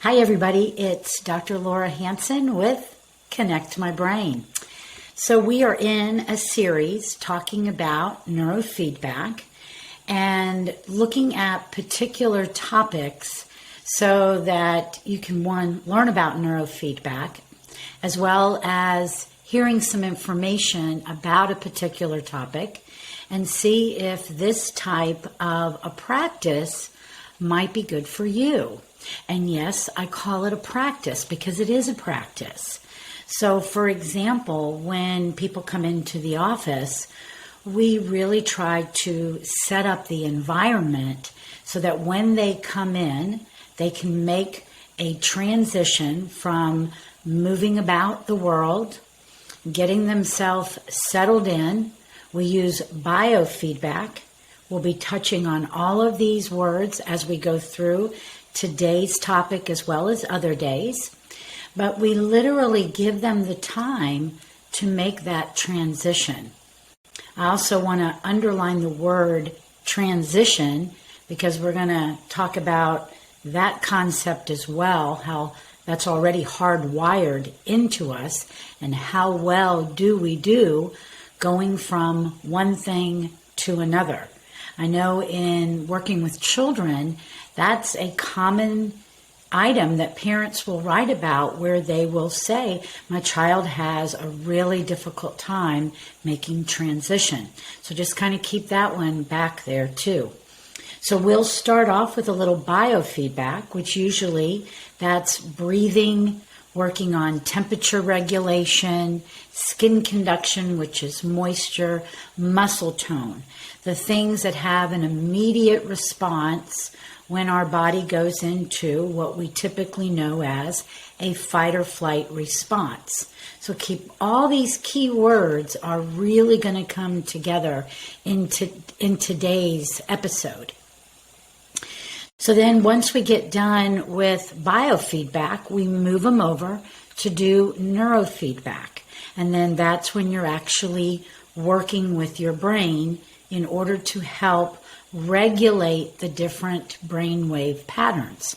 Hi everybody, it's Dr. Laura Hansen with Connect My Brain. So we are in a series talking about neurofeedback and looking at particular topics so that you can, one, learn about neurofeedback as well as hearing some information about a particular topic and see if this type of a practice might be good for you. And yes, I call it a practice because it is a practice. So for example, when people come into the office, we really try to set up the environment so that when they come in, they can make a transition from moving about the world, getting themselves settled in. We use biofeedback. We'll be touching on all of these words as we go through today's topic as well as other days, but we literally give them the time to make that transition. I also want to underline the word transition because we're going to talk about that concept as well, how that's already hardwired into us and how well do we do going from one thing to another. I know in working with children, that's a common item that parents will write about where they will say, my child has a really difficult time making transition. So just kind of keep that one back there too. So we'll start off with a little biofeedback, which usually that's breathing, working on temperature regulation, skin conduction, which is moisture, muscle tone, the things that have an immediate response when our body goes into what we typically know as a fight or flight response. So keep all these key words are really going to come together in today's episode. So then once we get done with biofeedback, we move them over to do neurofeedback. And then that's when you're actually working with your brain in order to help regulate the different brainwave patterns.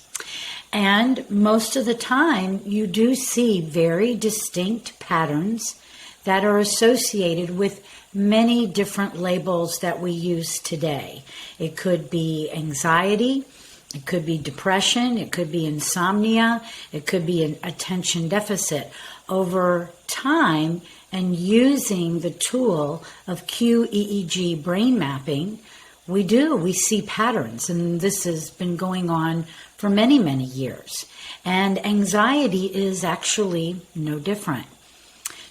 And most of the time, you do see very distinct patterns that are associated with many different labels that we use today. It could be anxiety, it could be depression, it could be insomnia, it could be an attention deficit. Over time, and using the tool of QEEG brain mapping, we see patterns, and this has been going on for many, many years. And anxiety is actually no different.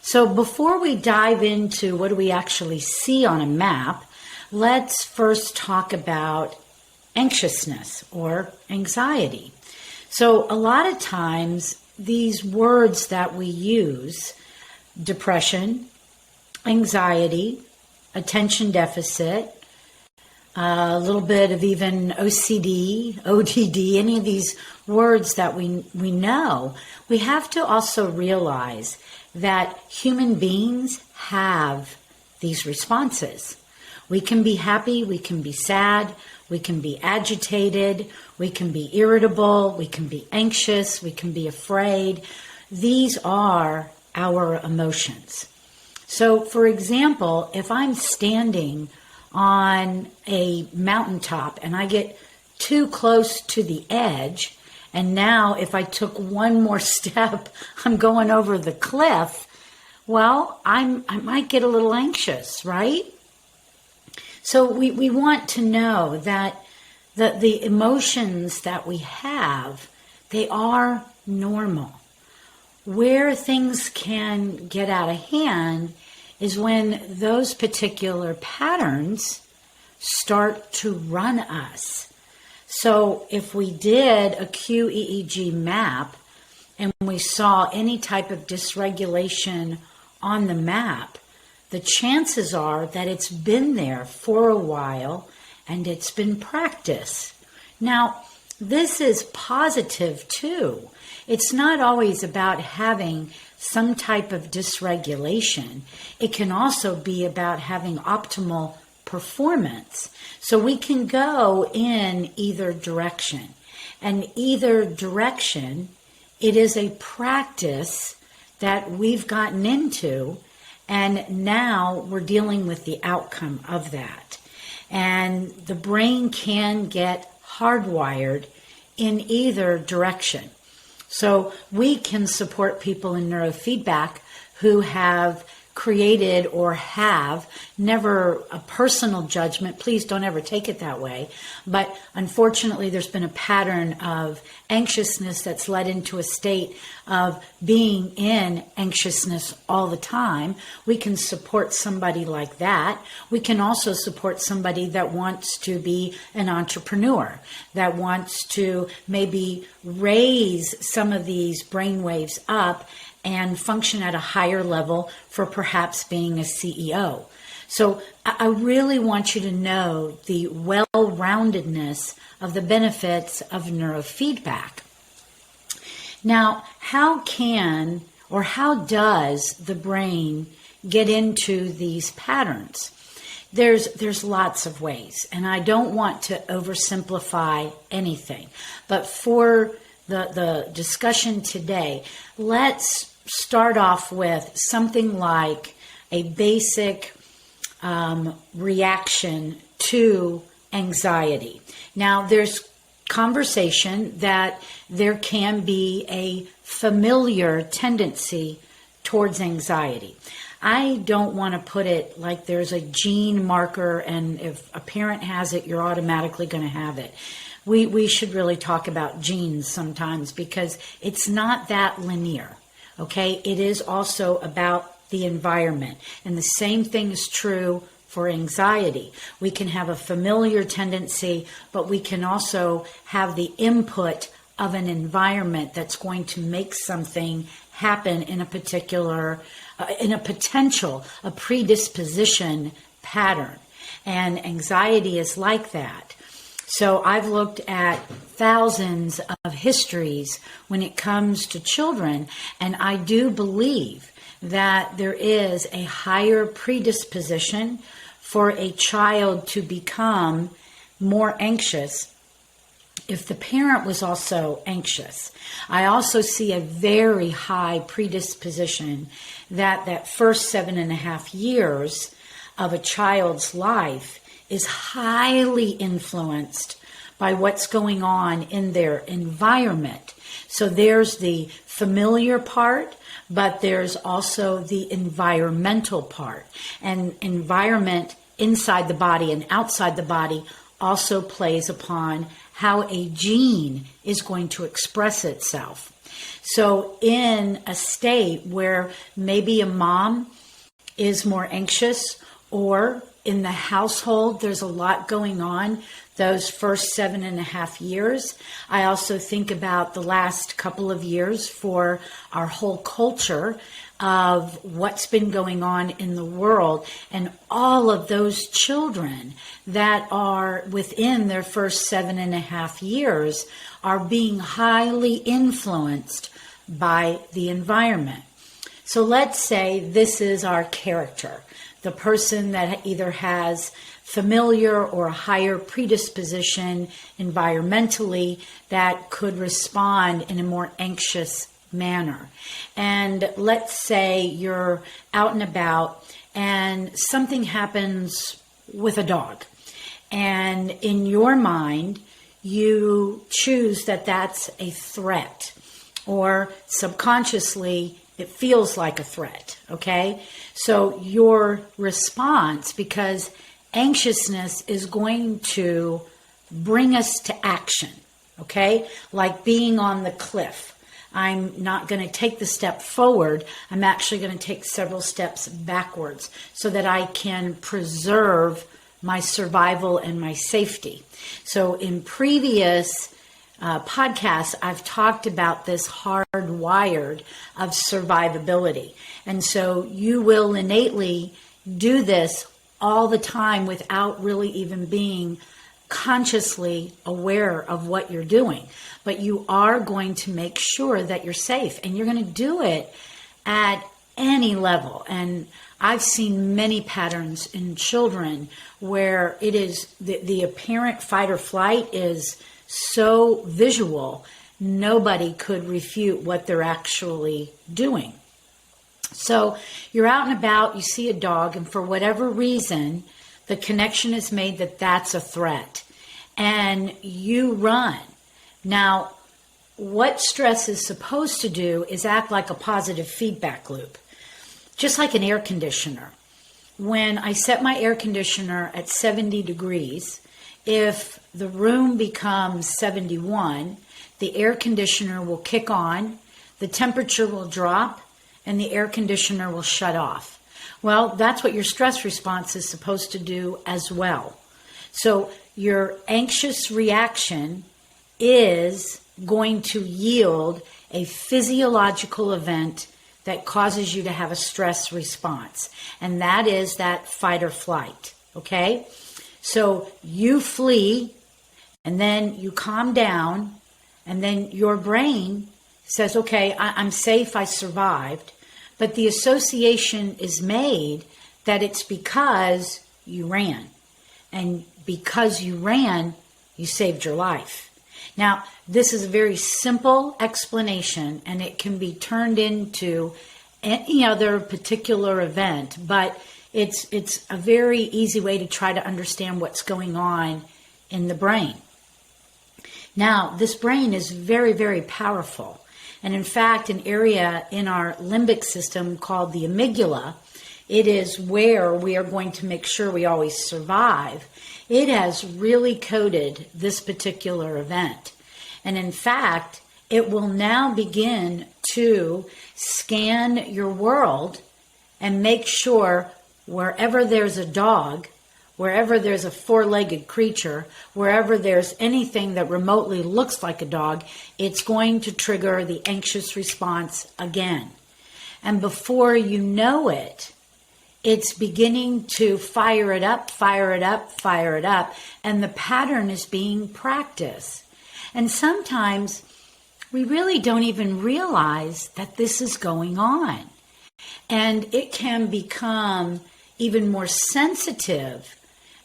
So before we dive into what do we actually see on a map, let's first talk about anxiousness or anxiety. So a lot of times these words that we use, depression, anxiety, attention deficit, a little bit of even OCD, ODD, any of these words that we know, we have to also realize that human beings have these responses. We can be happy, we can be sad, we can be agitated, we can be irritable, we can be anxious, we can be afraid. These are our emotions. So, for example, if I'm standing on a mountaintop and I get too close to the edge, and now if I took one more step, I'm going over the cliff, well, I might get a little anxious, right? So we want to know that the emotions that we have, they are normal. Where things can get out of hand is when those particular patterns start to run us. So if we did a QEEG map and we saw any type of dysregulation on the map, the chances are that it's been there for a while and it's been practiced. Now, this is positive too. It's not always about having some type of dysregulation. It can also be about having optimal performance. So we can go in either direction. And either direction, it is a practice that we've gotten into, and now we're dealing with the outcome of that. And the brain can get hardwired in either direction. So we can support people in neurofeedback who have created or have never a personal judgment. Please don't ever take it that way. But unfortunately, there's been a pattern of anxiousness that's led into a state of being in anxiousness all the time. We can support somebody like that. We can also support somebody that wants to be an entrepreneur, that wants to maybe raise some of these brain waves up and function at a higher level for perhaps being a CEO. So I really want you to know the well-roundedness of the benefits of neurofeedback. Now, how does the brain get into these patterns? There's lots of ways, and I don't want to oversimplify anything. But for the discussion today, let's start off with something like a basic reaction to anxiety. Now, there's conversation that there can be a familiar tendency towards anxiety. I don't want to put it like there's a gene marker, and if a parent has it, you're automatically going to have it. We should really talk about genes sometimes, because it's not that linear, okay? It is also about the environment. And the same thing is true for anxiety. We can have a familiar tendency, but we can also have the input of an environment that's going to make something happen in a particular, a predisposition pattern. And anxiety is like that. So I've looked at thousands of histories when it comes to children, and I do believe that there is a higher predisposition for a child to become more anxious if the parent was also anxious. I also see a very high predisposition that first 7.5 years of a child's life is highly influenced by what's going on in their environment. So there's the familiar part, but there's also the environmental part. And environment inside the body and outside the body also plays upon how a gene is going to express itself. So in a state where maybe a mom is more anxious, or in the household there's a lot going on those first 7.5 years. I also think about the last couple of years for our whole culture of what's been going on in the world, and all of those children that are within their first 7.5 years are being highly influenced by the environment. So let's say this is our character, the person that either has familiar or a higher predisposition environmentally that could respond in a more anxious manner. And let's say you're out and about and something happens with a dog. And in your mind, you choose that that's a threat, or subconsciously it feels like a threat, okay? So your response, because anxiousness is going to bring us to action, okay? Like being on the cliff. I'm not going to take the step forward. I'm actually going to take several steps backwards so that I can preserve my survival and my safety. So in previous podcasts, I've talked about this hardwired of survivability. And so you will innately do this all the time without really even being consciously aware of what you're doing. But you are going to make sure that you're safe, and you're going to do it at any level. And I've seen many patterns in children where it is the apparent fight or flight is so visual, nobody could refute what they're actually doing. So you're out and about, you see a dog, and for whatever reason, the connection is made that that's a threat, and you run. Now, what stress is supposed to do is act like a positive feedback loop, just like an air conditioner. When I set my air conditioner at 70 degrees, if the room becomes 71, the air conditioner will kick on, the temperature will drop, and the air conditioner will shut off. Well, that's what your stress response is supposed to do as well. So your anxious reaction is going to yield a physiological event that causes you to have a stress response. And that is that fight or flight, okay? So you flee, and then you calm down, and then your brain says, okay, I'm safe, I survived. But the association is made that it's because you ran. And because you ran, you saved your life. Now, this is a very simple explanation, and it can be turned into any other particular event, but it's a very easy way to try to understand what's going on in the brain. Now, this brain is very, very powerful. And in fact, an area in our limbic system called the amygdala, it is where we are going to make sure we always survive. It has really coded this particular event. And in fact, it will now begin to scan your world and make sure wherever there's a dog, wherever there's a four-legged creature, wherever there's anything that remotely looks like a dog, it's going to trigger the anxious response again. And before you know it, it's beginning to fire it up, fire it up, fire it up, and the pattern is being practiced. And sometimes we really don't even realize that this is going on. And it can become even more sensitive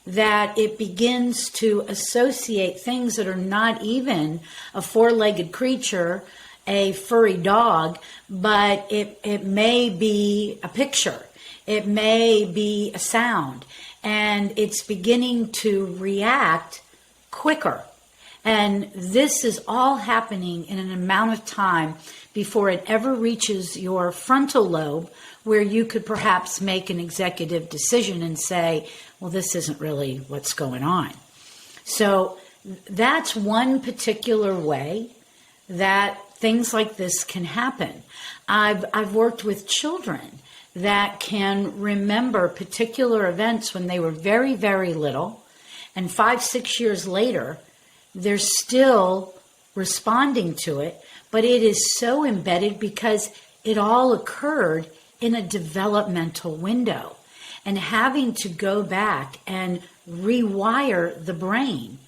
that it begins to associate things that are not even a four-legged creature, a furry dog, but it may be a picture. It may be a sound. And it's beginning to react quicker. And this is all happening in an amount of time before it ever reaches your frontal lobe, where you could perhaps make an executive decision and say, well, this isn't really what's going on. So that's one particular way that things like this can happen. I've worked with children that can remember particular events when they were very, very little, and 5-6 years later, they're still responding to it, but it is so embedded because it all occurred in a developmental window. And having to go back and rewire the brain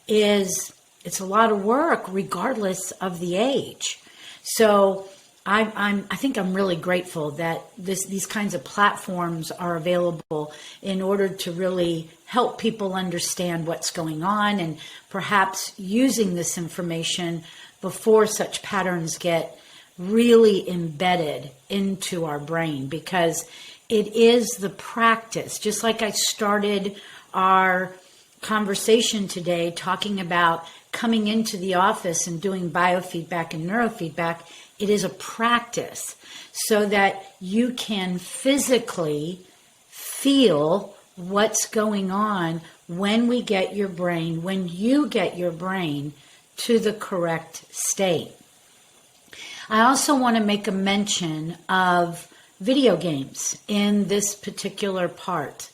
it's a lot of work regardless of the age. So I think I'm really grateful that these kinds of platforms are available in order to really help people understand what's going on, and perhaps using this information before such patterns get really embedded into our brain, because it is the practice. Just like I started our conversation today talking about coming into the office and doing biofeedback and neurofeedback, it is a practice so that you can physically feel what's going on when you get your brain to the correct state. I also want to make a mention of video games in this particular part.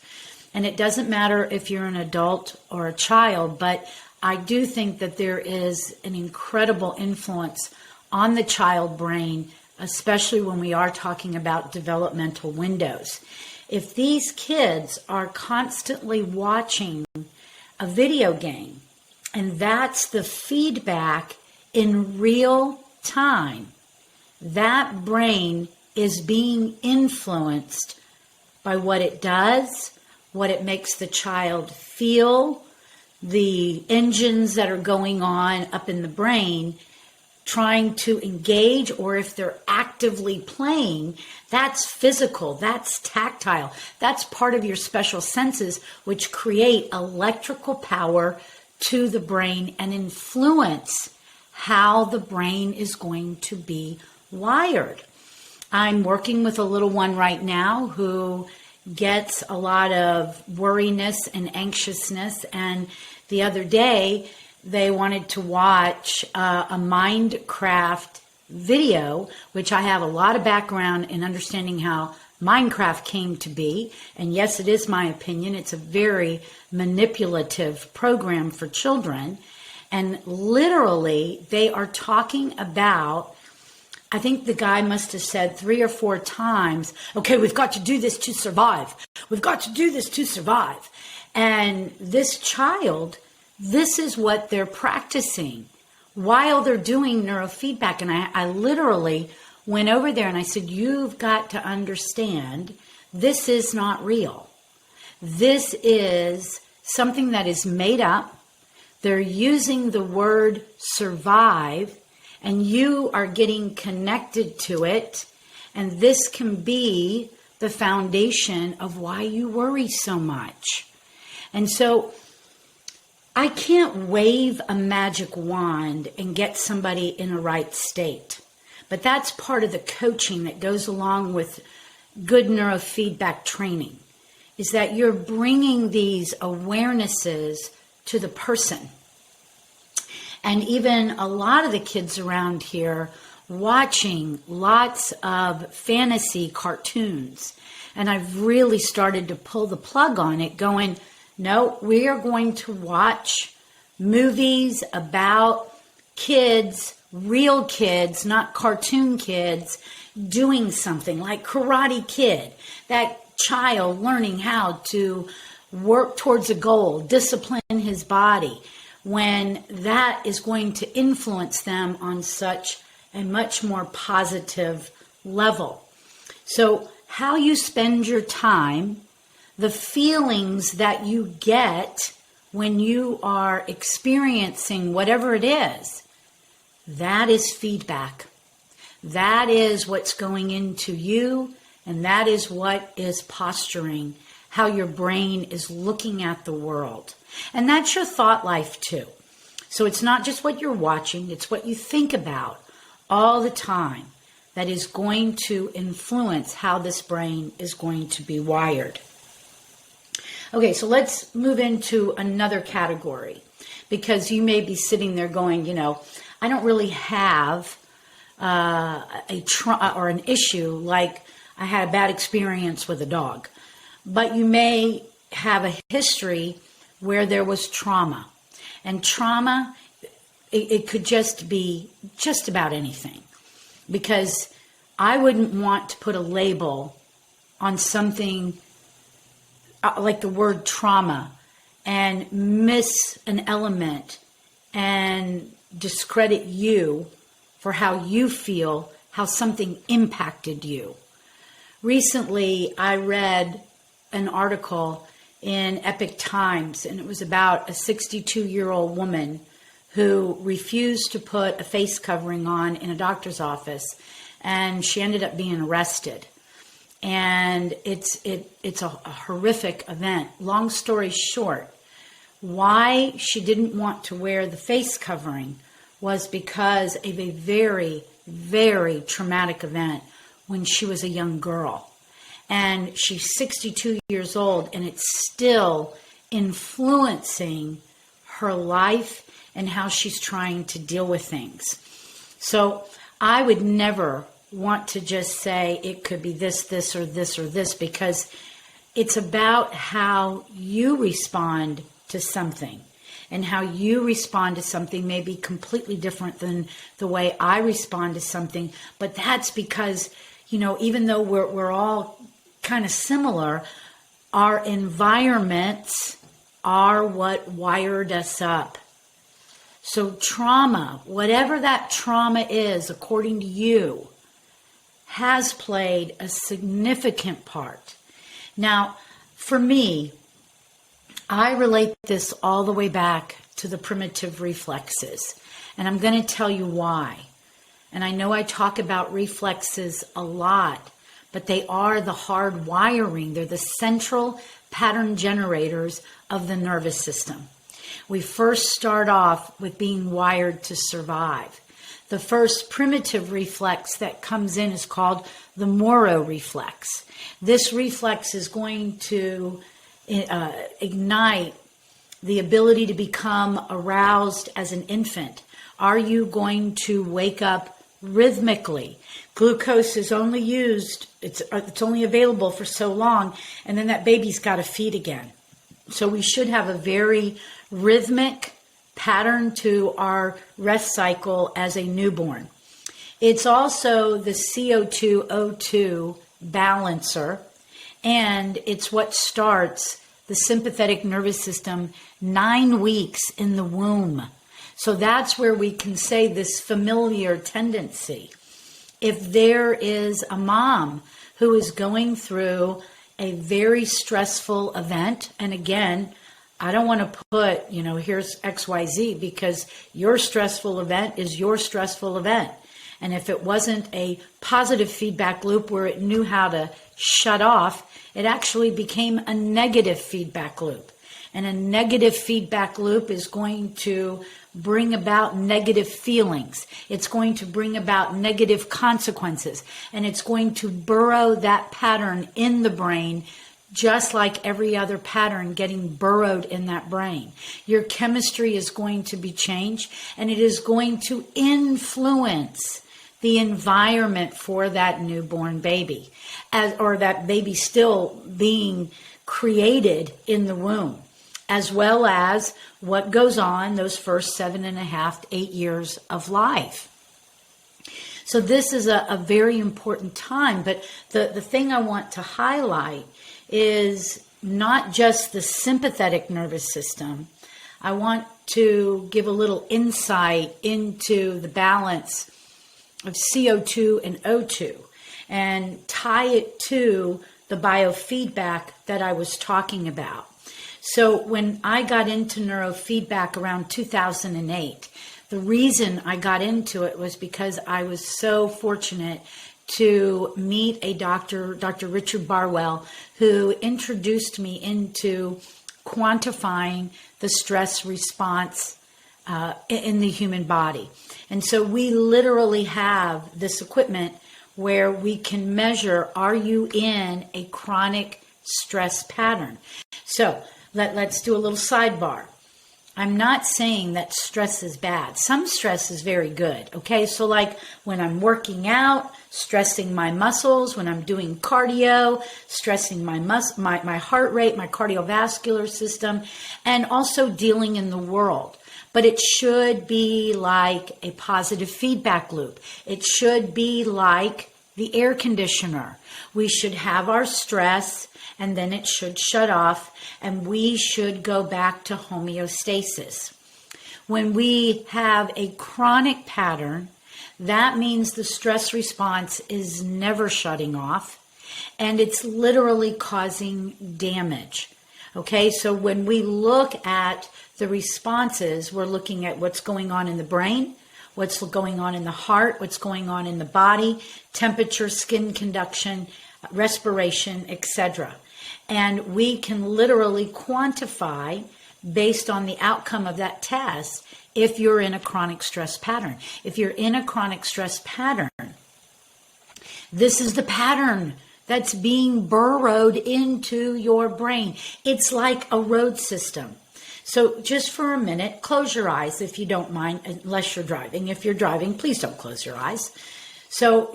And it doesn't matter if you're an adult or a child, but I do think that there is an incredible influence on the child brain, especially when we are talking about developmental windows. If these kids are constantly watching a video game, and that's the feedback in real time, that brain is being influenced by what it does, what it makes the child feel, the engines that are going on up in the brain trying to engage, or if they're actively playing, that's physical, that's tactile, that's part of your special senses, which create electrical power to the brain and influence how the brain is going to be wired. I'm working with a little one right now who gets a lot of worriness and anxiousness, and the other day they wanted to watch a Minecraft video, which I have a lot of background in understanding how Minecraft came to be. And yes, it is my opinion. It's a very manipulative program for children. And literally, they are talking about, I think the guy must have said 3 or 4 times, okay, we've got to do this to survive. We've got to do this to survive. And this child, this is what they're practicing while they're doing neurofeedback. And I literally went over there and I said, you've got to understand, this is not real. This is something that is made up. They're using the word survive, and you are getting connected to it. And this can be the foundation of why you worry so much. And so I can't wave a magic wand and get somebody in a right state. But that's part of the coaching that goes along with good neurofeedback training, is that you're bringing these awarenesses to the person. And even a lot of the kids around here watching lots of fantasy cartoons. And I've really started to pull the plug on it, going, no, we are going to watch movies about kids, real kids, not cartoon kids, doing something like Karate Kid. That child learning how to work towards a goal, discipline his body, when that is going to influence them on such a much more positive level. So how you spend your time, the feelings that you get when you are experiencing whatever it is, that is feedback. That is what's going into you, and that is what is posturing, how your brain is looking at the world. And that's your thought life too. So it's not just what you're watching, it's what you think about all the time that is going to influence how this brain is going to be wired. Okay, so let's move into another category, because you may be sitting there going, I don't really have an issue like I had a bad experience with a dog. But you may have a history where there was trauma. And trauma, it could just be just about anything. Because I wouldn't want to put a label on something like the word trauma and miss an element and discredit you for how you feel, how something impacted you. Recently, I read an article in Epic Times, and it was about a 62-year-old woman who refused to put a face covering on in a doctor's office, and she ended up being arrested. And it's a horrific event. Long story short, why she didn't want to wear the face covering was because of a very, very traumatic event when she was a young girl. And she's 62 years old, and it's still influencing her life and how she's trying to deal with things. So I would never want to just say it could be this, this, or this, or this, because it's about how you respond to something. And how you respond to something may be completely different than the way I respond to something. But that's because, even though we're all kind of similar, our environments are what wired us up. So trauma, whatever that trauma is, according to you, has played a significant part. Now, for me, I relate this all the way back to the primitive reflexes, and I'm going to tell you why. And I know I talk about reflexes a lot, but they are the hard wiring. They're the central pattern generators of the nervous system. We first start off with being wired to survive. The first primitive reflex that comes in is called the Moro reflex. This reflex is going to ignite the ability to become aroused as an infant. Are you going to wake up rhythmically? Glucose is only used, it's only available for so long, and then that baby's got to feed again. So we should have a very rhythmic pattern to our rest cycle as a newborn. It's also the CO2-O2 balancer, and it's what starts the sympathetic nervous system 9 weeks in the womb. So that's where we can say this familiar tendency. If there is a mom who is going through a very stressful event, and again, I don't want to put, here's XYZ, because your stressful event is your stressful event. And if it wasn't a positive feedback loop where it knew how to shut off, it actually became a negative feedback loop. And a negative feedback loop is going to bring about negative feelings. It's going to bring about negative consequences. And it's going to burrow that pattern in the brain, just like every other pattern getting burrowed in that brain. Your chemistry is going to be changed, and it is going to influence the environment for that newborn baby, or that baby still being created in the womb, as well as what goes on those first 7.5 to 8 years of life. So this is a very important time, but the thing I want to highlight is not just the sympathetic nervous system. I want to give a little insight into the balance of CO2 and O2 and tie it to the biofeedback that I was talking about. So when I got into neurofeedback around 2008, the reason I got into it was because I was so fortunate to meet a doctor, Dr. Richard Barwell, who introduced me into quantifying the stress response in the human body. And so we literally have this equipment where we can measure, are you in a chronic stress pattern? So let's do a little sidebar. I'm not saying that stress is bad. Some stress is very good, okay? So like when I'm working out, stressing my muscles, when I'm doing cardio, stressing my heart rate, my cardiovascular system, and also dealing in the world. But it should be like a positive feedback loop. It should be like the air conditioner. We should have our stress, and then it should shut off, and we should go back to homeostasis. When we have a chronic pattern, that means the stress response is never shutting off, and it's literally causing damage. Okay, so when we look at the responses, we're looking at what's going on in the brain, what's going on in the heart, what's going on in the body, temperature, skin conduction, respiration, etc. And we can literally quantify, based on the outcome of that test, if you're in a chronic stress pattern. If you're in a chronic stress pattern, this is the pattern that's being burrowed into your brain. It's like a road system. So just for a minute, close your eyes if you don't mind, unless you're driving. If you're driving, please don't close your eyes. So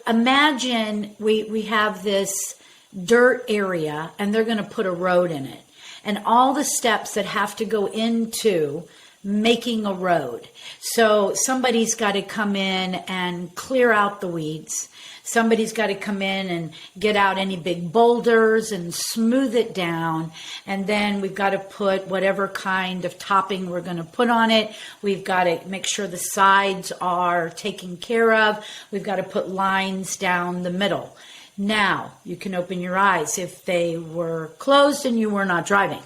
imagine we have this dirt area, and they're going to put a road in it. And all the steps that have to go into making a road. So somebody's got to come in and clear out the weeds. Somebody's got to come in and get out any big boulders and smooth it down. And then we've got to put whatever kind of topping we're going to put on it. We've got to make sure the sides are taken care of. We've got to put lines down the middle. Now, you can open your eyes if they were closed and you were not driving.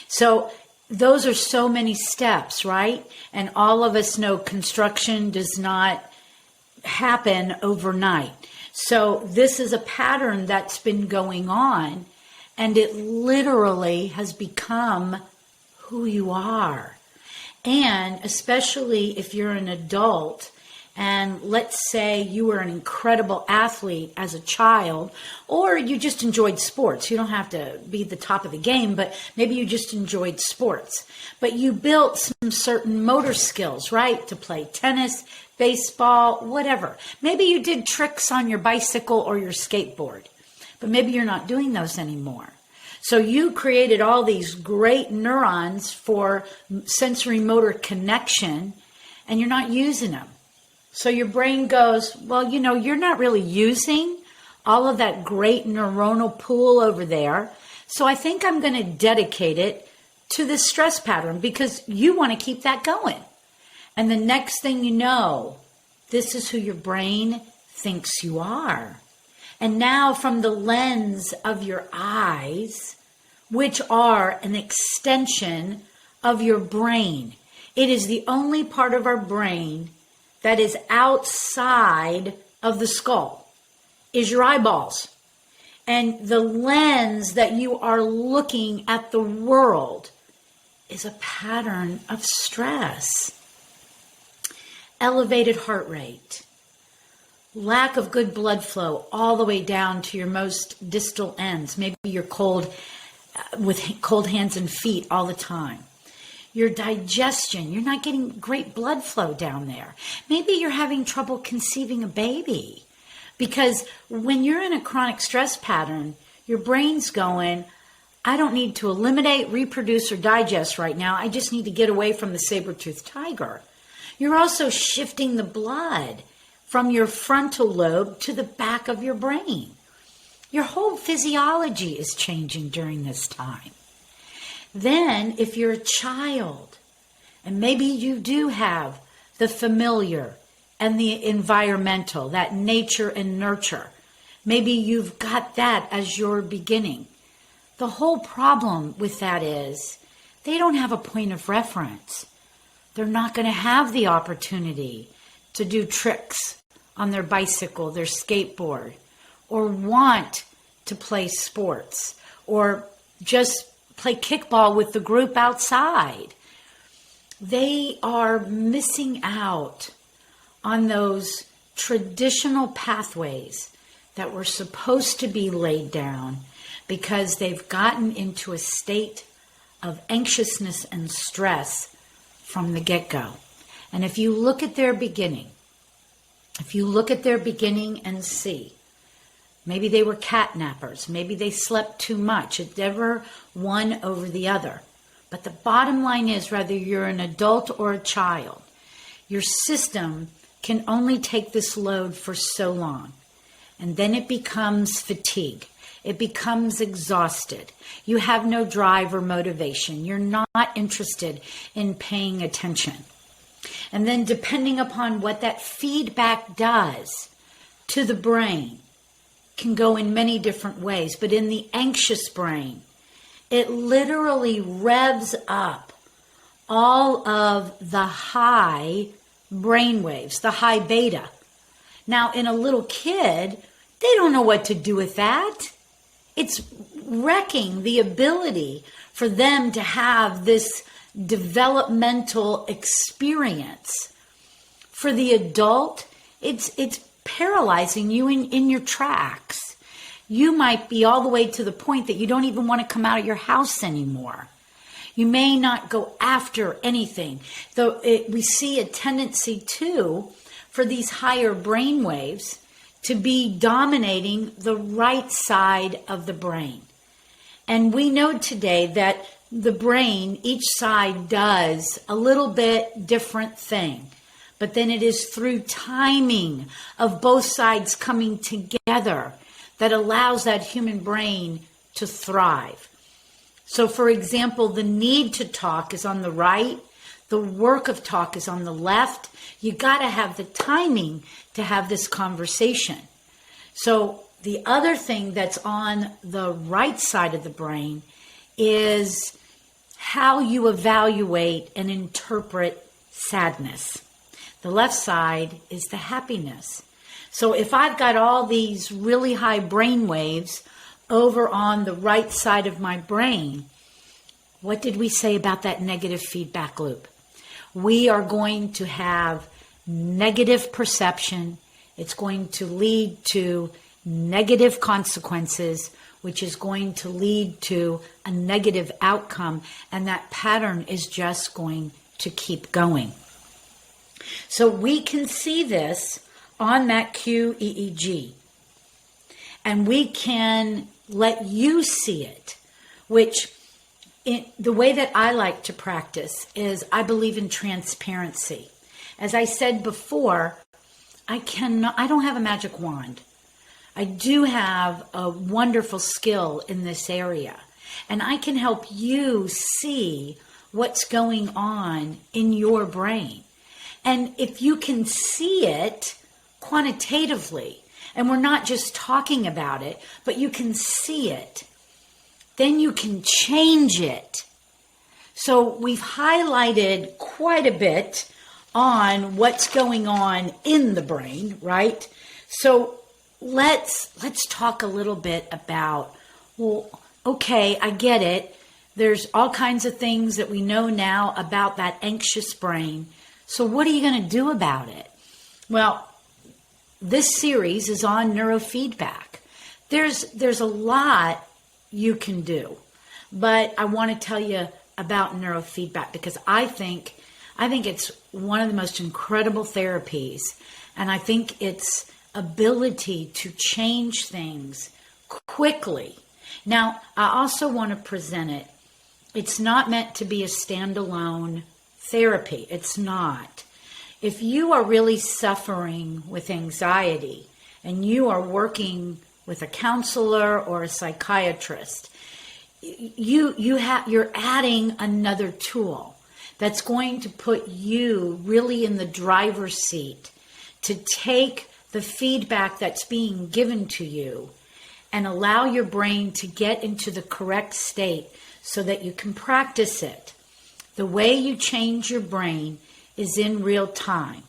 So those are so many steps, right? And all of us know construction does not happen overnight. So this is a pattern that's been going on, and it literally has become who you are. And especially if you're an adult, and let's say you were an incredible athlete as a child, or you just enjoyed sports. You don't have to be the top of the game, but maybe you just enjoyed sports. But you built some certain motor skills, right? To play tennis, baseball, whatever. Maybe you did tricks on your bicycle or your skateboard, but maybe you're not doing those anymore. So you created all these great neurons for sensory motor connection, and you're not using them. So your brain goes, well, you're not really using all of that great neuronal pool over there. So I think I'm going to dedicate it to this stress pattern because you want to keep that going. And the next thing you know, this is who your brain thinks you are. And now from the lens of your eyes, which are an extension of your brain, it is the only part of our brain that is outside of the skull, is your eyeballs. And the lens that you are looking at the world is a pattern of stress. Elevated heart rate, lack of good blood flow all the way down to your most distal ends. Maybe you're cold with cold hands and feet all the time. Your digestion, you're not getting great blood flow down there. Maybe you're having trouble conceiving a baby because when you're in a chronic stress pattern, your brain's going, I don't need to eliminate, reproduce, or digest right now. I just need to get away from the saber-toothed tiger. You're also shifting the blood from your frontal lobe to the back of your brain. Your whole physiology is changing during this time. Then, if you're a child, and maybe you do have the familiar and the environmental, that nature and nurture, maybe you've got that as your beginning. The whole problem with that is they don't have a point of reference. They're not going to have the opportunity to do tricks on their bicycle, their skateboard, or want to play sports, or just play kickball with the group outside. They are missing out on those traditional pathways that were supposed to be laid down because they've gotten into a state of anxiousness and stress from the get-go. And if you look at their beginning, and see, maybe they were catnappers. Maybe they slept too much. It's never one over the other. But the bottom line is, whether you're an adult or a child, your system can only take this load for so long. And then it becomes fatigue. It becomes exhausted. You have no drive or motivation. You're not interested in paying attention. And then depending upon what that feedback does to the brain, can go in many different ways, but in the anxious brain, it literally revs up all of the high brain waves, the high beta. Now, in a little kid, they don't know what to do with that. It's wrecking the ability for them to have this developmental experience. For the adult, it's paralyzing you in your tracks. You might be all the way to the point that you don't even want to come out of your house anymore. You may not go after anything. Though we see a tendency too for these higher brain waves to be dominating the right side of the brain. And we know today that the brain, each side does a little bit different thing. But then it is through timing of both sides coming together that allows that human brain to thrive. So, for example, the need to talk is on the right. The work of talk is on the left. You got to have the timing to have this conversation. So the other thing that's on the right side of the brain is how you evaluate and interpret sadness. The left side is the happiness. So if I've got all these really high brain waves over on the right side of my brain, what did we say about that negative feedback loop? We are going to have negative perception. It's going to lead to negative consequences, which is going to lead to a negative outcome. And that pattern is just going to keep going. So we can see this on that QEEG. And we can let you see it, which the way that I like to practice is I believe in transparency. As I said before, I don't have a magic wand. I do have a wonderful skill in this area, and I can help you see what's going on in your brain. And if you can see it quantitatively, and we're not just talking about it, but you can see it, then you can change it. So we've highlighted quite a bit on what's going on in the brain, right? So let's talk a little bit about, well, okay, I get it. There's all kinds of things that we know now about that anxious brain. So what are you going to do about it? Well, this series is on neurofeedback. There's a lot you can do, but I want to tell you about neurofeedback because I think it's one of the most incredible therapies, and I think its ability to change things quickly. Now, I also want to present it. It's not meant to be a standalone therapy. It's not. If you are really suffering with anxiety and you are working with a counselor or a psychiatrist, you're adding another tool that's going to put you really in the driver's seat to take the feedback that's being given to you and allow your brain to get into the correct state so that you can practice it. The way you change your brain is in real time.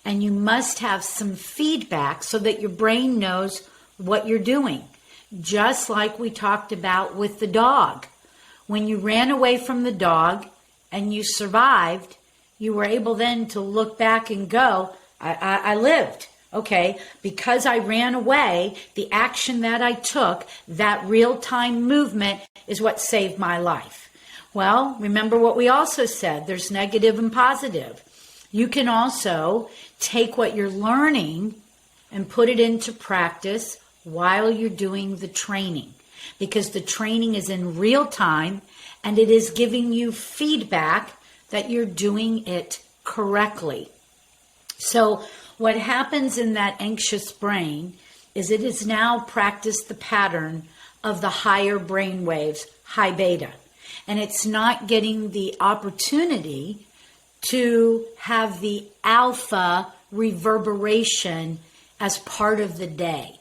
And you must have some feedback so that your brain knows what you're doing. Just like we talked about with the dog. When you ran away from the dog and you survived, you were able then to look back and go, I lived. Okay, because I ran away, the action that I took, that real-time movement is what saved my life. Well, remember what we also said, there's negative and positive. You can also take what you're learning and put it into practice while you're doing the training, because the training is in real time and it is giving you feedback that you're doing it correctly. So what happens in that anxious brain is it has now practiced the pattern of the higher brain waves, high beta, and it's not getting the opportunity to have the alpha reverberation as part of the day.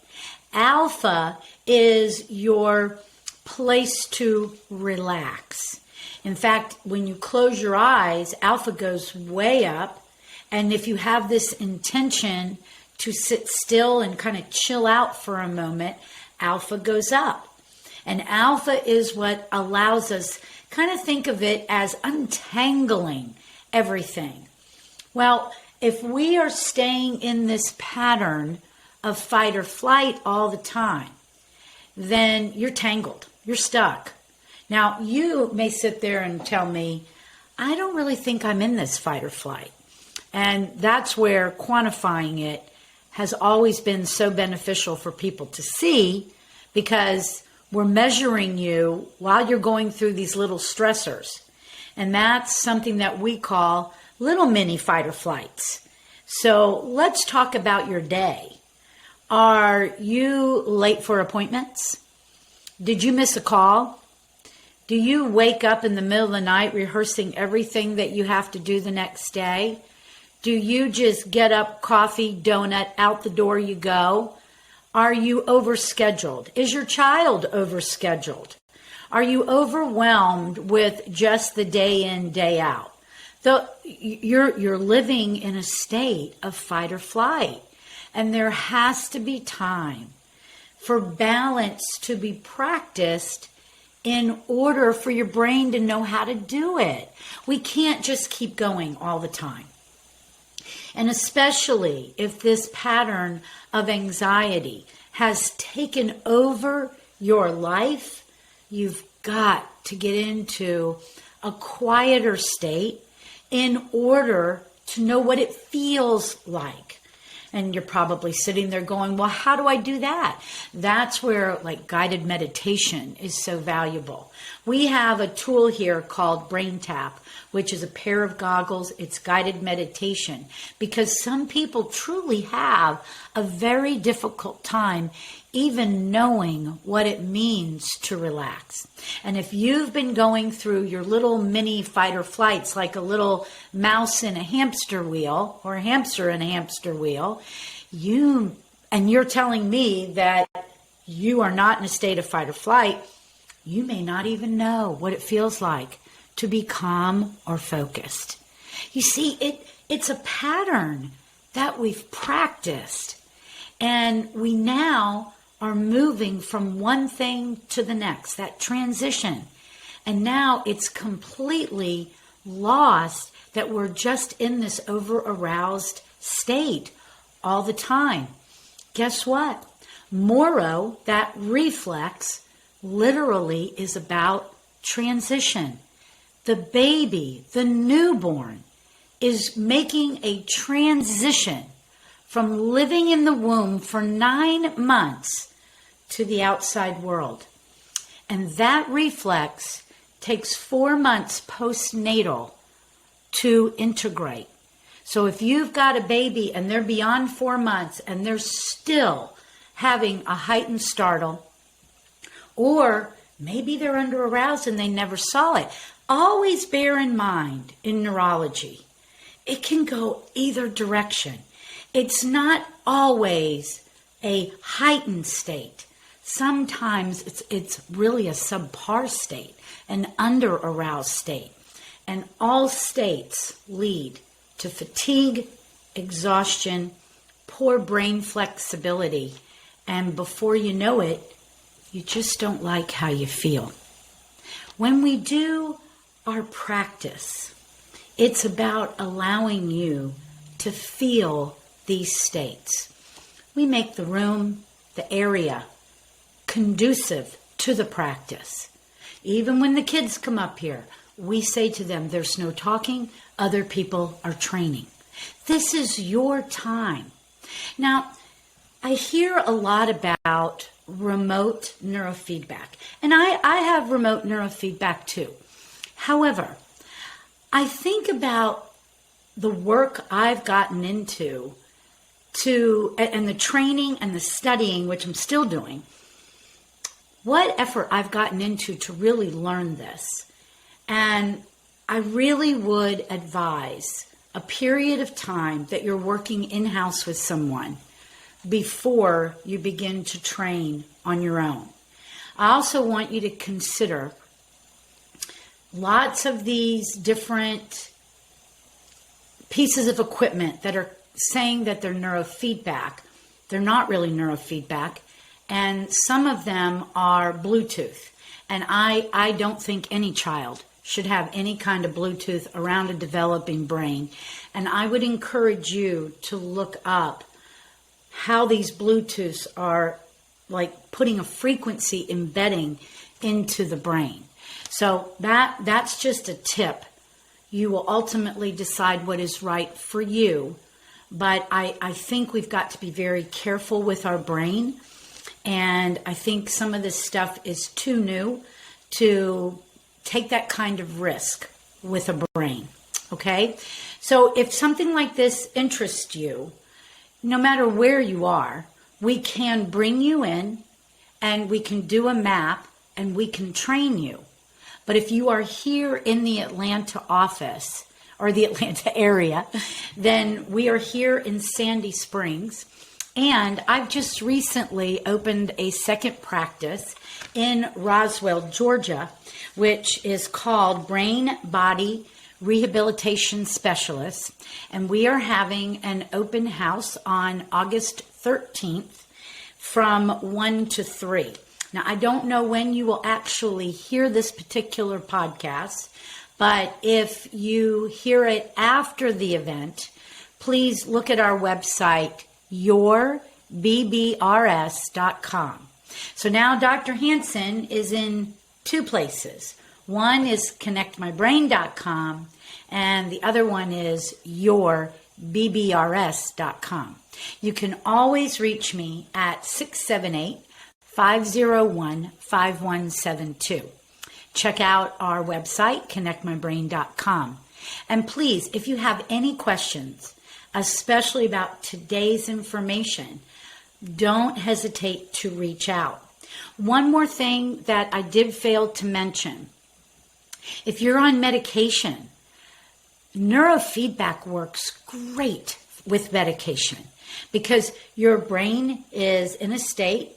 Alpha is your place to relax. In fact, when you close your eyes, alpha goes way up. And if you have this intention to sit still and kind of chill out for a moment, alpha goes up. And alpha is what allows us, kind of think of it as untangling everything. Well, if we are staying in this pattern of fight or flight all the time, then you're tangled, you're stuck. Now, you may sit there and tell me, I don't really think I'm in this fight or flight. And that's where quantifying it has always been so beneficial for people to see, because we're measuring you while you're going through these little stressors. And that's something that we call little mini fight or flights. So let's talk about your day. Are you late for appointments? Did you miss a call? Do you wake up in the middle of the night rehearsing everything that you have to do the next day? Do you just get up, coffee, donut, out the door you go? Are you overscheduled? Is your child overscheduled? Are you overwhelmed with just the day in, day out? You're living in a state of fight or flight, and there has to be time for balance to be practiced in order for your brain to know how to do it. We can't just keep going all the time. And especially if this pattern of anxiety has taken over your life, you've got to get into a quieter state in order to know what it feels like. And you're probably sitting there going, well, how do I do that? That's where like guided meditation is so valuable. We have a tool here called Brain Tap, which is a pair of goggles. It's guided meditation because some people truly have a very difficult time even knowing what it means to relax. And if you've been going through your little mini fight or flights like a little mouse in a hamster wheel or a hamster in a hamster wheel, you're telling me that you are not in a state of fight or flight, you may not even know what it feels like to be calm or focused. You see, it's a pattern that we've practiced, and we now are moving from one thing to the next, that transition. And now it's completely lost that we're just in this over-aroused state all the time. Guess what? Moro, that reflex, literally is about transition. The baby, the newborn, is making a transition from living in the womb for 9 months to the outside world. And that reflex takes 4 months postnatal to integrate. So if you've got a baby and they're beyond 4 months and they're still having a heightened startle, or maybe they're under aroused and they never saw it, always bear in mind in neurology, it can go either direction. It's not always a heightened state. Sometimes it's really a subpar state, an under-aroused state. And all states lead to fatigue, exhaustion, poor brain flexibility, and before you know it, you just don't like how you feel. When we do our practice, it's about allowing you to feel these states. We make the room, the area, conducive to the practice. Even when the kids come up here, we say to them, there's no talking, other people are training. This is your time. Now, I hear a lot about remote neurofeedback, and I have remote neurofeedback too. However, I think about the work I've gotten into and the training and the studying, which I'm still doing, what effort I've gotten into to really learn this. And I really would advise a period of time that you're working in-house with someone before you begin to train on your own. I also want you to consider lots of these different pieces of equipment that are saying that they're neurofeedback. They're not really neurofeedback. And some of them are Bluetooth. And I don't think any child should have any kind of Bluetooth around a developing brain. And I would encourage you to look up how these Bluetooths are like putting a frequency embedding into the brain. So that's just a tip. You will ultimately decide what is right for you. But I think we've got to be very careful with our brain. And I think some of this stuff is too new to take that kind of risk with a brain. Okay? So if something like this interests you, no matter where you are, we can bring you in and we can do a map and we can train you. But if you are here in the Atlanta office or the Atlanta area, then we are here in Sandy Springs And I've just recently opened a second practice in Roswell, Georgia, which is called Brain Body Rehabilitation Specialists. And we are having an open house on August 13th from 1 to 3. Now, I don't know when you will actually hear this particular podcast, but if you hear it after the event, please look at our website, yourbbrs.com. So now Dr. Hansen is in two places. One is connectmybrain.com, and the other one is yourbbrs.com. You can always reach me at 678-501-5172. Check out our website, connectmybrain.com. And please, if you have any questions, especially about today's information, don't hesitate to reach out. One more thing that I did fail to mention. If you're on medication, neurofeedback works great with medication because your brain is in a state,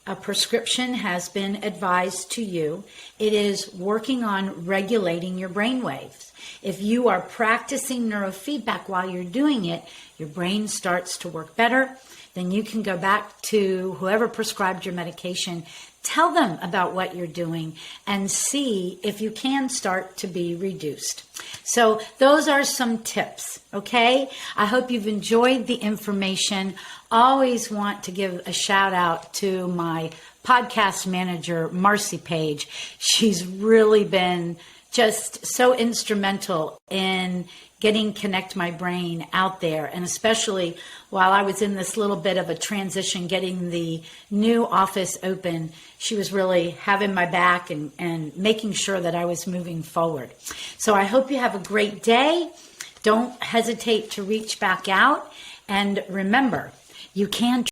a prescription has been advised to you. It is working on regulating your brain waves. If you are practicing neurofeedback while you're doing it, your brain starts to work better. Then you can go back to whoever prescribed your medication, tell them about what you're doing, and see if you can start to be reduced. So those are some tips, okay? I hope you've enjoyed the information. Always want to give a shout out to my podcast manager, Marcy Page. She's really been just so instrumental in getting Connect My Brain out there, and especially while I was in this little bit of a transition, getting the new office open, she was really having my back and making sure that I was moving forward. So I hope you have a great day. Don't hesitate to reach back out, and remember, you can